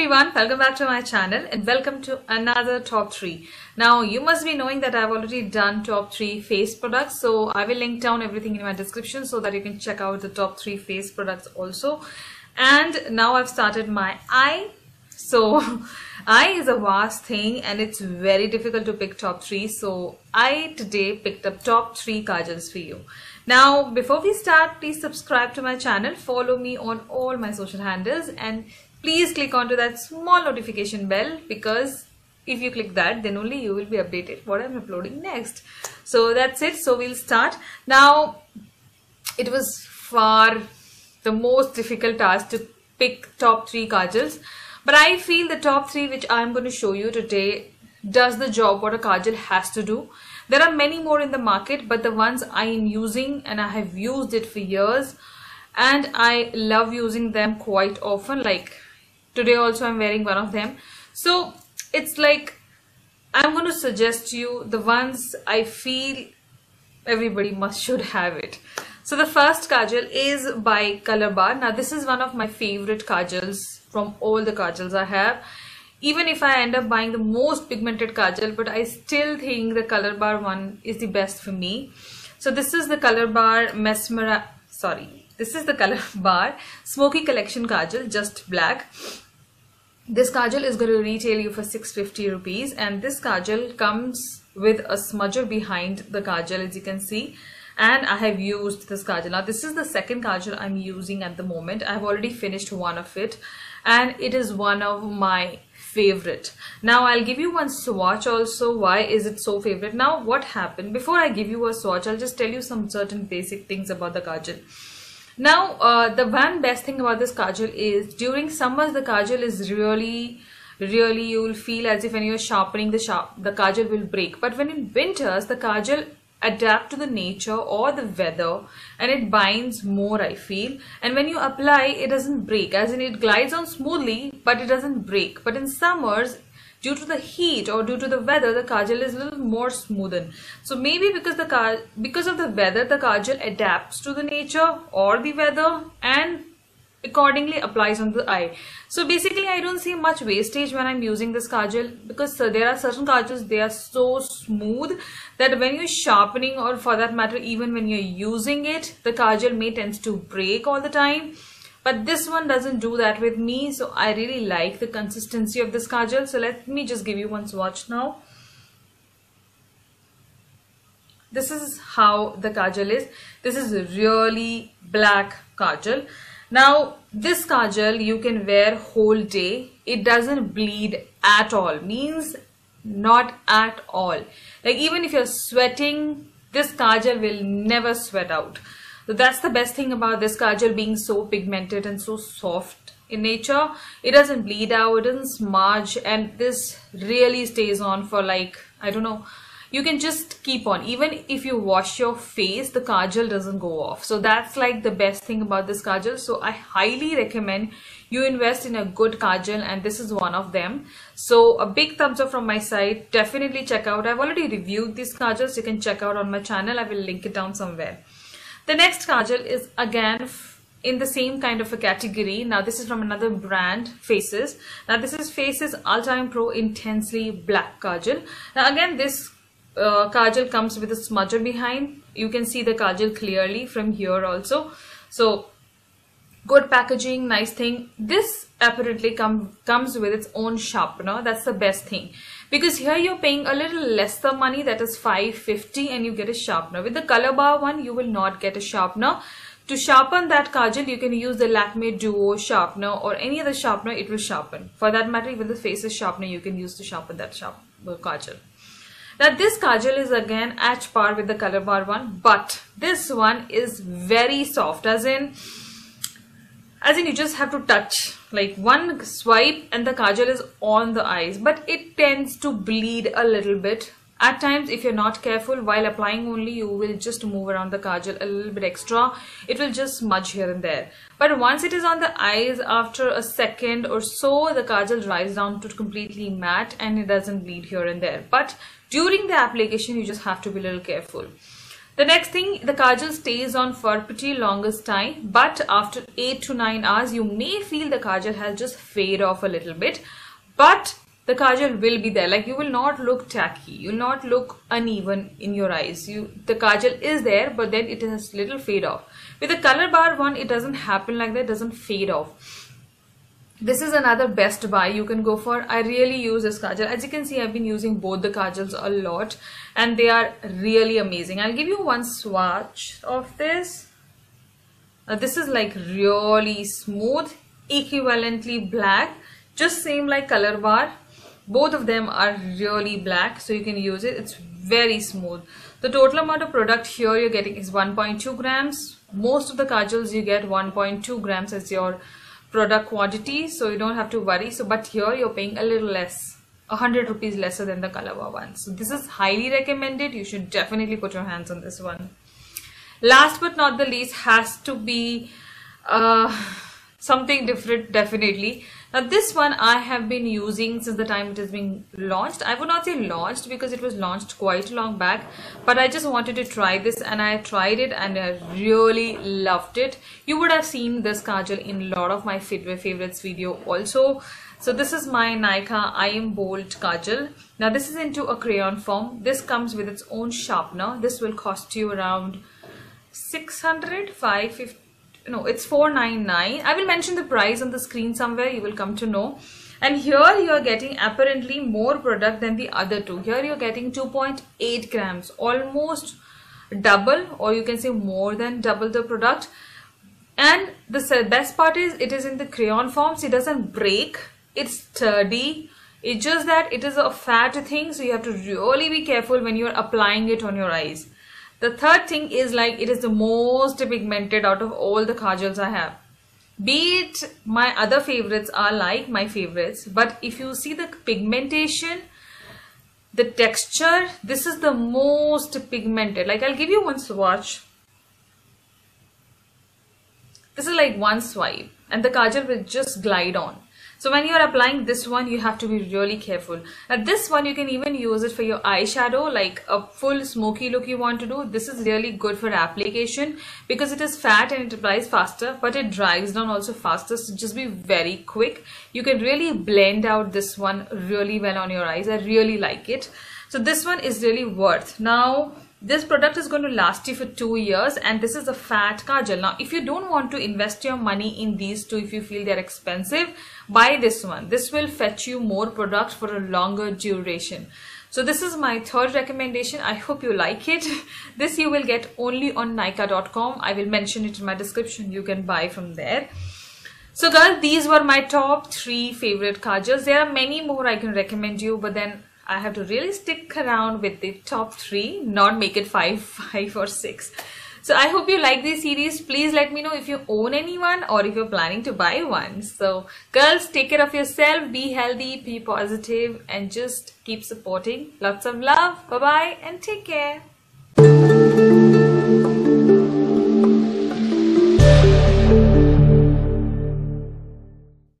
everyone, welcome back to my channel and welcome to another top 3. Now you must be knowing that I've already done top 3 face products, so I will link down everything in my description so that you can check out the top 3 face products also. And now I've started my eye. So eye is a vast thing and it's very difficult to pick top 3, so I today picked up top 3 kajals for you. Now before we start, please subscribe to my channel, follow me on all my social handles, and please click onto that small notification bell, because if you click that, then only you will be updated what I'm uploading next. So that's it. So we'll start. Now it was far the most difficult task to pick top 3 kajals, but I feel the top 3 which I'm going to show you today does the job what a kajal has to do. There are many more in the market, but the ones I am using, and I have used it for years and I love using them quite often, like today also I'm wearing one of them. So it's like I'm going to suggest you the ones I feel everybody should have it. So the first kajal is by Colorbar. Now this is one of my favorite kajals from all the kajals I have. Even if I end up buying the most pigmented kajal, but I still think the Colorbar one is the best for me. So this is the Colorbar This is the Colorbar Smoky Collection Kajal, just black. This kajal is going to retail you for 650 rupees, and this kajal comes with a smudger behind the kajal, as you can see. And I have used this kajal. Now this is the second kajal I'm using at the moment. I have already finished one of it and it is one of my favorite. Now I'll give you one swatch also. Why is it so favorite? Now what happened? Before I give you a swatch, I'll just tell you some certain basic things about the kajal. Now the one best thing about this kajal is during summers the kajal is really you will feel as if when you're sharpening the kajal will break. But when in winters the kajal adapt to the nature or the weather and it binds more, I feel, and when you apply it doesn't break, as in it glides on smoothly but it doesn't break. But in summers, due to the heat or due to the weather, the kajal is a little more smoothened. So maybe because of the weather, the kajal adapts to the nature or the weather and accordingly applies on the eye. So basically I don't see much wastage when I'm using this kajal, because there are certain kajals, they are so smooth that when you're sharpening, or for that matter even when you're using it, the kajal may tends to break all the time. But this one doesn't do that with me, so I really like the consistency of this kajal. So let me just give you one swatch now. This is how the kajal is. This is a really black kajal. Now this kajal you can wear whole day. It doesn't bleed at all, means not at all. Like even if you're sweating, this kajal will never sweat out. So that's the best thing about this kajal being so pigmented and so soft in nature. It doesn't bleed out, it doesn't smudge, and this really stays on for, like, I don't know, you can just keep on. Even if you wash your face, the kajal doesn't go off. So that's like the best thing about this kajal. So I highly recommend you invest in a good kajal, and this is one of them. So a big thumbs up from my side. Definitely check out. I've already reviewed these kajals. You can check out on my channel. I will link it down somewhere. The next kajal is again in the same kind of a category. Now this is from another brand, Faces. Now this is Faces Ultime Pro Intensely Black Kajal. Now again this kajal comes with a smudger behind. You can see the kajal clearly from here also. So good packaging, nice thing. This apparently comes with its own sharpener. That's the best thing, because here you're paying a little lesser money, that is 550, and you get a sharpener. With the Colorbar one you will not get a sharpener. To sharpen that kajal you can use the Lakme Duo sharpener or any other sharpener, it will sharpen. For that matter, even the Faces sharpener you can use to sharpen that kajal. Now this kajal is again at par with the Colorbar one, but this one is very soft, as in you just have to touch, like one swipe and the kajal is on the eyes, but it tends to bleed a little bit. At times, if you're not careful while applying only, you will just move around the kajal a little bit extra. It will just smudge here and there. But once it is on the eyes, after a second or so, the kajal dries down to completely matte and it doesn't bleed here and there. But during the application, you just have to be a little careful. The next thing, the kajal stays on for pretty longest time, but after 8 to 9 hours, you may feel the kajal has just fade off a little bit, but the kajal will be there. Like, you will not look tacky, you will not look uneven in your eyes. The kajal is there, but then it has little fade off. With the Colorbar one, it doesn't happen like that, it doesn't fade off. This is another best buy you can go for. I really use this kajal. As you can see, I've been using both the kajals a lot and they are really amazing. I'll give you one swatch of this. This is like really smooth, equivalently black, just same like Colorbar. Both of them are really black, so you can use it. It's very smooth. The total amount of product here you're getting is 1.2 grams. Most of the kajals you get 1.2 grams as your product quantity, so you don't have to worry. So but here you're paying a little less, 100 rupees lesser than the Colorbar one. So this is highly recommended. You should definitely put your hands on this one. Last but not the least has to be something different, definitely. Now this one I have been using since the time it has been launched. I would not say launched because it was launched quite long back, but I just wanted to try this and I tried it and I really loved it. You would have seen this kajal in a lot of my favorites video also. So this is my Nykaa I Am Bold kajal. Now this is into a crayon form. This comes with its own sharpener. This will cost you around 600, 550. No, it's 499. I will mention the price on the screen somewhere. You will come to know. And here you are getting apparently more product than the other two. Here you are getting 2.8 grams, almost double, or you can say more than double the product. And the best part is it is in the crayon form, so it doesn't break. It's sturdy. It's just that it is a fat thing, so you have to really be careful when you are applying it on your eyes. The third thing is, like, it is the most pigmented out of all the kajals I have. Be it my other favorites are like my favorites, but if you see the pigmentation, the texture, this is the most pigmented. Like, I'll give you one swatch. This is like one swipe and the kajal will just glide on. So when you are applying this one, you have to be really careful. Now this one, you can even use it for your eyeshadow, like a full smoky look you want to do. This is really good for application because it is fat and it applies faster, but it dries down also faster. So just be very quick. You can really blend out this one really well on your eyes. I really like it. So this one is really worth. Now this product is going to last you for 2 years and this is a fat kajal. Now if you don't want to invest your money in these two, if you feel they're expensive, buy this one. This will fetch you more product for a longer duration. So this is my third recommendation. I hope you like it. This you will get only on Nykaa.com. I will mention it in my description. You can buy from there. So girls, these were my top 3 favorite kajals. There are many more I can recommend you, but then I have to really stick around with the top 3, not make it 5 or 6. So I hope you like this series. Please let me know if you own anyone or if you're planning to buy one. So girls, take care of yourself, be healthy, be positive, and just keep supporting. Lots of love. Bye-bye and take care.